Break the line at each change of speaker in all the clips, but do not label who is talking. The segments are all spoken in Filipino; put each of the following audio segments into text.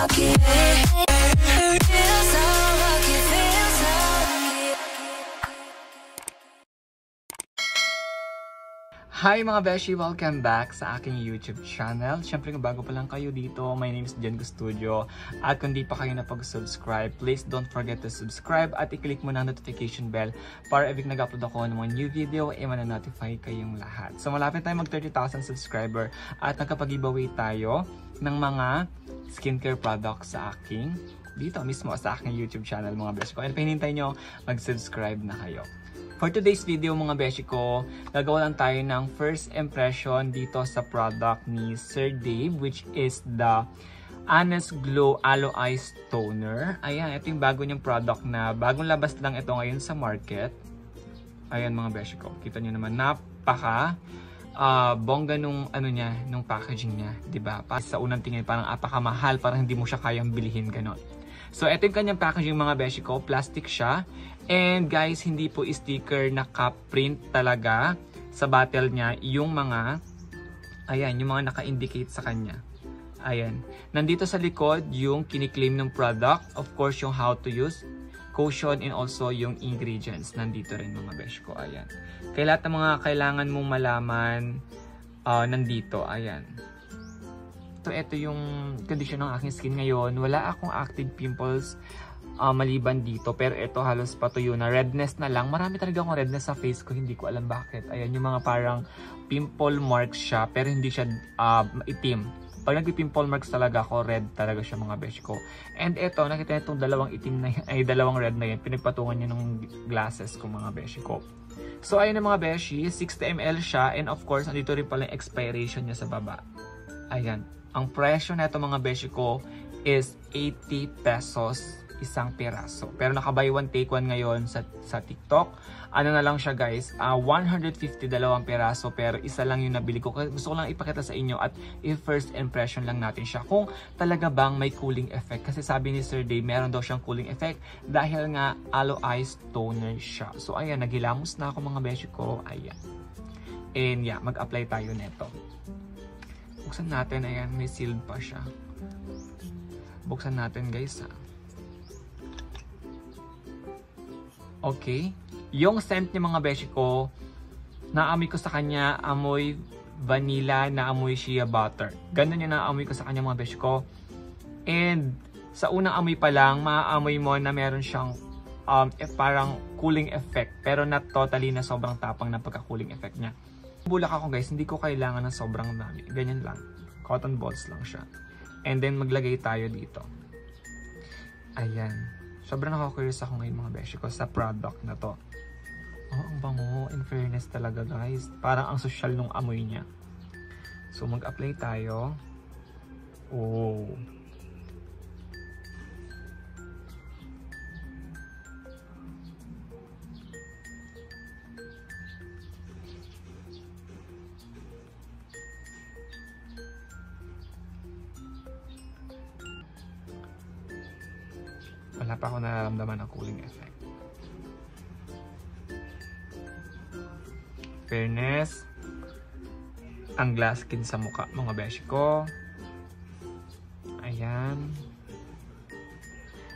lucky. Feel so lucky, feel so lucky.
Hi mga beshi! Welcome back sa aking YouTube channel. Siyempre kung bago pa lang kayo dito, my name is Jen Custodio. At kung di pa kayo napag-subscribe, please don't forget to subscribe at i-click mo na ang notification bell para every nag-upload ako ng mga new video, ma-notify kayong lahat. So malapit tayo mag 30,000 subscriber at nagkapag-giveaway tayo ng mga skincare products sa aking dito mismo sa aking YouTube channel mga beshi ko. And pahinintay nyo, mag-subscribe na kayo. For today's video mga beshi ko, gagawa lang tayo ng first impression dito sa product ni Sir Dave, which is the Honest Glow Aloe Eyes Toner. Ayan, ito yung bago niyang product na bagong labas lang ito ngayon sa market. Ayan mga beshi ko, kita niyo naman, napaka bongga nung ano niya, nung packaging niya, 'di ba? Sa unang tingin parang apakamahal, parang hindi mo siya kayang bilhin ganon. So ito yung kanyang packaging mga beshi ko, plastic siya. And guys, hindi po sticker, naka-print talaga sa bottle niya yung mga, ayan, yung mga naka-indicate sa kanya. Ayan. Nandito sa likod yung kiniklaim ng product. Of course, yung how to use, caution, and also yung ingredients. Nandito rin mga besh ko. Ayan. Kaya lahat ng mga kailangan mong malaman, nandito. Ayan. Ito yung condition ng aking skin ngayon. Wala akong active pimples maliban dito, pero ito halos patuyo na, redness na lang. Marami talaga akong redness sa face ko, hindi ko alam bakit. Ayan, yung mga parang pimple marks siya, pero hindi siya itim. Pag nag-pimple marks talaga ako, red talaga siya mga besh ko. And ito, nakita niyo itong dalawang itim na ay dalawang red na yan, pinagpatungan niya ng glasses ko mga besh ko. So ayun na mga beshi, 60 ml siya, and of course, andito rin pala yung expiration niya sa baba. Ayan, ang presyo na ito mga beshi ko is 80 pesos isang piraso. Pero naka-buy one take one ngayon sa TikTok. Ano na lang siya guys, 150 dalawang piraso, pero isa lang yung nabili ko. Gusto ko lang ipakita sa inyo at i-first impression lang natin siya kung talaga bang may cooling effect. Kasi sabi ni Sir Dave, meron daw siyang cooling effect dahil nga aloe eyes toner siya. So ayan, naghilamos na ako mga beshi ko. Ayan. And yeah, mag-apply tayo neto. Buksan natin, ayan, may sealed pa siya. Buksan natin guys ha. Okay. Yung scent niya mga beshi ko, naamoy ko sa kanya, amoy vanilla, naamoy shea butter. Ganun yung naamoy ko sa kanya mga beshi ko. And sa unang amoy pa lang, maaamoy mo na meron siyang parang cooling effect. Pero not totally na sobrang tapang na pagka-cooling effect niya. Bulak ako guys, hindi ko kailangan ng sobrang dami. Ganyan lang. Cotton balls lang siya. And then maglagay tayo dito. Ayan. Sobrang nakaka-curious ako ngayon mga beshi ko sa product na to. Oh, ang bango. In fairness talaga guys. Parang ang social nung amoy niya. So mag-apply tayo. Oh. Wala pa ako nararamdaman ng cooling effect. Fairness, ang glass skin sa mukha mga beshi ko. Ayan.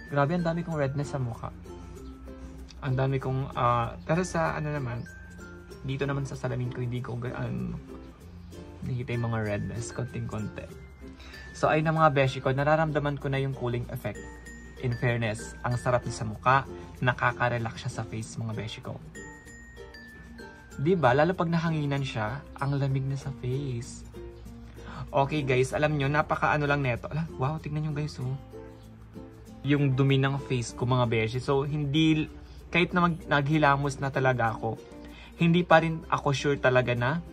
Grabe, ang dami kong redness sa mukha. Ang dami kong, pero sa ano naman, dito naman sa salamin ko, hindi ko nakikita yung mga redness, konting-konti. So ayun na mga beshi ko, nararamdaman ko na yung cooling effect. In fairness, ang sarap niya sa mukha, nakaka-relax siya sa face mga beshi ko. Diba? Lalo pag nahanginan siya, ang lamig na sa face. Okay guys, alam nyo, napaka-ano lang neto. Wow, tignan nyo guys oh. Yung dumi ng face ko mga beshi. So, hindi, kahit na naghilamos na talaga ako, hindi pa rin ako sure talaga na,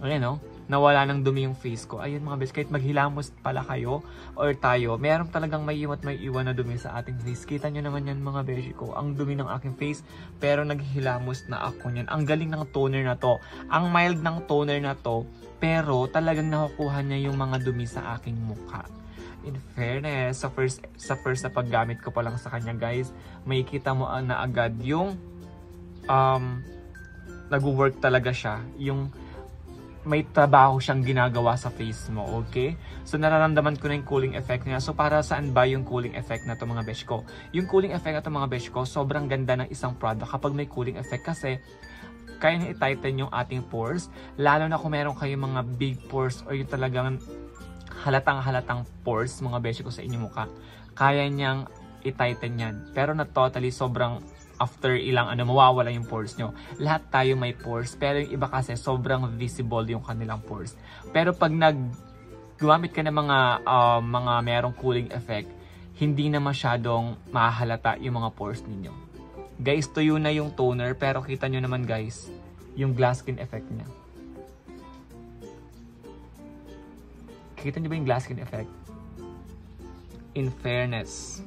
ayan oh, nawala ng dumi yung face ko. Ayun mga beshi, kahit maghilamos pala kayo or tayo, meron talagang may iwan na dumi sa ating face. Kita nyo naman yan mga beshi ko, ang dumi ng aking face, pero naghilamos na ako niyan. Ang galing ng toner na to. Ang mild ng toner na to, pero talagang nakukuha niya yung mga dumi sa aking mukha. In fairness, sa first na paggamit ko pa lang sa kanya guys, makikita mo na agad yung nag-work talaga siya. Yung may trabaho siyang ginagawa sa face mo, okay? So, nararamdaman ko na yung cooling effect niya. So, para saan ba yung cooling effect na to mga besh ko? Yung cooling effect na to mga besh ko, sobrang ganda ng isang product kapag may cooling effect kasi kaya niya i-tighten yung ating pores, lalo na kung meron kayong mga big pores o yung talagang halatang pores mga beshi ko sa inyong mukha. Kaya niyang i-tighten yan. Pero na totally sobrang after ilang mawawala yung pores nyo. Lahat tayo may pores, pero yung iba kasi sobrang visible yung kanilang pores. Pero pag gumamit ka ng mga merong cooling effect, hindi na masyadong mahalata yung mga pores ninyo. Guys, tuyo na yung toner, pero kita nyo naman guys, yung glass skin effect niya. Kita nyo ba yung glass skin effect? In fairness.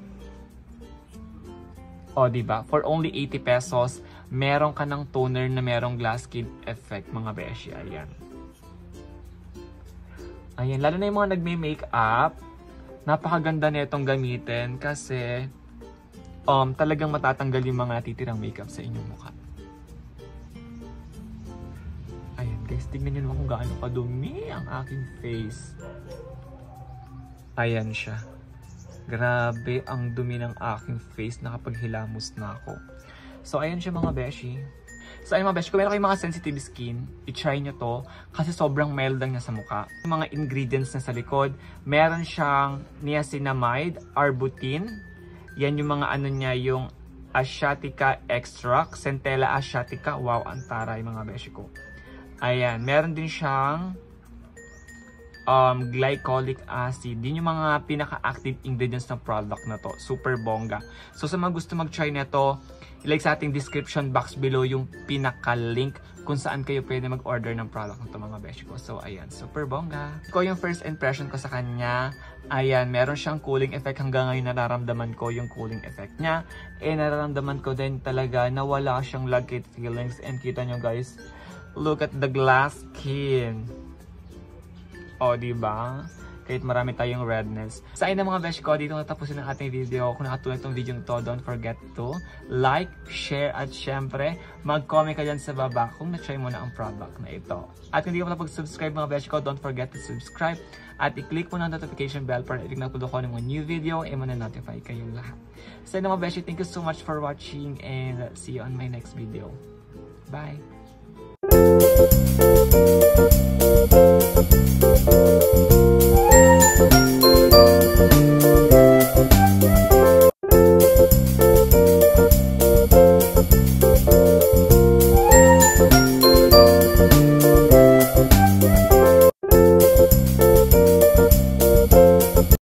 O, diba? For only 80 pesos, meron ka ng toner na merong glass skin effect, mga beshi. Ayan. Ayan, lalo na yung mga nagme-makeup, napakaganda na itong gamitin kasi talagang matatanggal yung mga natitirang makeup sa inyong mukha. Ayan guys, tignan nyo naman kung gaano kadumi ang aking face. Ayan siya. Grabe ang dumi ng aking face na kapag hilamos na ako. So ayan siya mga beshi. So ayun mga beshi, kung meron kayong mga sensitive skin, i-try nyo to kasi sobrang mild lang niya sa mukha. Yung mga ingredients na sa likod, meron siyang niacinamide, arbutin. Yan yung mga niya, yung Asiatica extract, Centella Asiatica. Wow, ang taray mga beshi ko. Ayan, meron din siyang glycolic acid. Din yung mga pinaka-active ingredients ng product na to. Super bongga. So sa mga gusto mag-try na to, ilike sa ating description box below yung pinaka-link kung saan kayo pwede mag-order ng product na to mga beshi ko. So ayan, super bongga. Ko yung first impression ko sa kanya, ayan, meron siyang cooling effect. Hanggang ngayon nararamdaman ko yung cooling effect niya. Nararamdaman ko din talaga na wala siyang lagkit feelings. And kita nyo guys, look at the glass skin. O, diba? Kahit marami tayong redness. Sa ayun na mga besh ko, dito natapusin ang ating video. Kung nakatulong itong video to, don't forget to like, share, at syempre, mag-comment ka dyan sa baba kung na-try mo na ang product na ito. At kung hindi ka pa napag-subscribe mga besh ko, don't forget to subscribe at i-click mo na ang notification bell para i-click na upload ko ng mga new video e mananotify kayong lahat. So yun mga besh, thank you so much for watching and see you on my next video. Bye!
Thank you.